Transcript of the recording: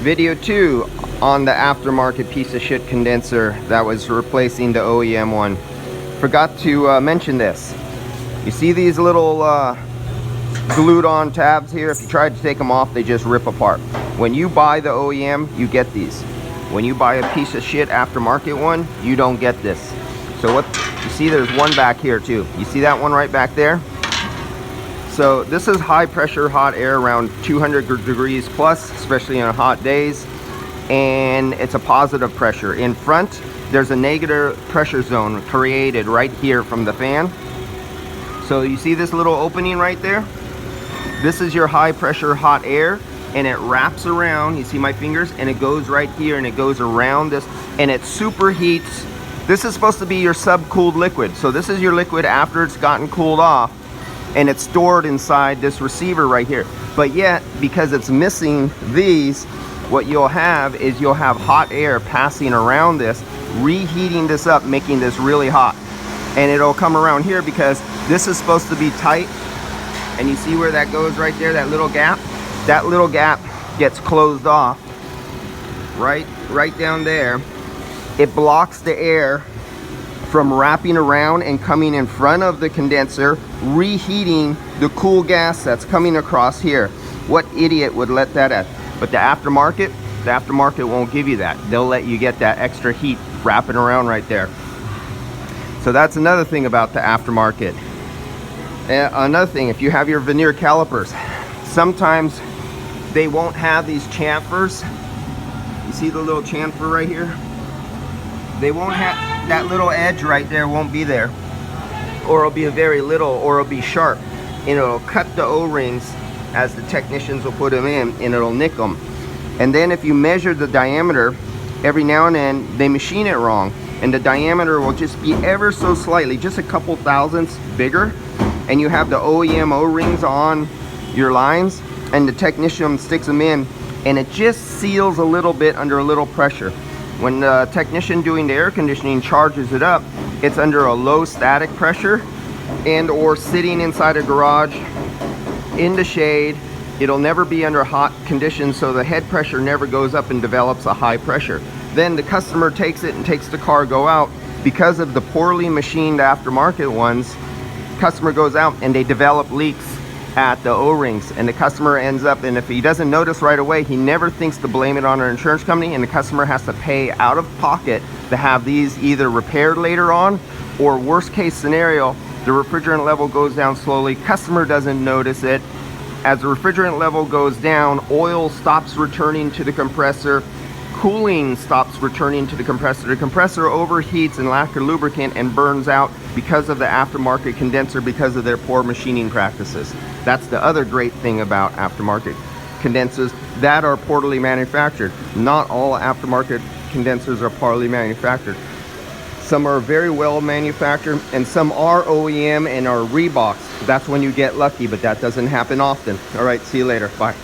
Video 2 on the aftermarket piece of shit condenser that was replacing the OEM one. Forgot to mention this. You see these little glued on tabs here? If you try to take them off, they just rip apart. When you buy the OEM, you get these. When you buy a piece of shit aftermarket one, you don't get this. So what you see, there's one back here too. You see that one right back there? So this is high pressure hot air around 200 degrees plus, especially on hot days, and it's a positive pressure. In front, there's a negative pressure zone created right here from the fan. So you see this little opening right there? This is your high pressure hot air, and it wraps around, you see my fingers, and it goes right here and it goes around this, and it superheats. This is supposed to be your subcooled liquid. So this is your liquid after it's gotten cooled off, and it's stored inside this receiver right here. But yet, because it's missing these, what you'll have is you'll have hot air passing around this, reheating this up, making this really hot. And it'll come around here because this is supposed to be tight. And you see where that goes right there, that little gap? That little gap gets closed off right down there. It blocks the air from wrapping around and coming in front of the condenser, reheating the cool gas that's coming across here. What idiot would let that at? But the aftermarket won't give you that. They'll let you get that extra heat wrapping around right there. So that's another thing about the aftermarket. Another thing, if you have your veneer calipers, sometimes they won't have these chamfers. You see the little chamfer right here? They won't have that little edge right there, won't be there, or it'll be a very little, or it'll be sharp, and it'll cut the O-rings as the technicians will put them in, and it'll nick them. And then if you measure the diameter, every now and then they machine it wrong, and the diameter will just be ever so slightly, just a couple thousandths bigger, and you have the OEM O-rings on your lines, and the technician sticks them in, and it just seals a little bit under a little pressure. When the technician doing the air conditioning charges it up, it's under a low static pressure, and or sitting inside a garage in the shade. It'll never be under hot conditions, so the head pressure never goes up and develops a high pressure. Then the customer takes it and takes the car go out. Because of the poorly machined aftermarket ones, customer goes out and they develop leaks at the O-rings, and the customer ends up, and if he doesn't notice right away, he never thinks to blame it on our insurance company, and the customer has to pay out of pocket to have these either repaired later on, or worst case scenario, the refrigerant level goes down slowly, customer doesn't notice it. As the refrigerant level goes down, oil stops returning to the compressor, cooling stops returning to the compressor overheats and lack of lubricant and burns out because of the aftermarket condenser, because of their poor machining practices. That's the other great thing about aftermarket condensers that are poorly manufactured. Not all aftermarket condensers are poorly manufactured. Some are very well manufactured, and some are OEM and are Reeboks. That's when you get lucky, but that doesn't happen often. All right, see you later. Bye.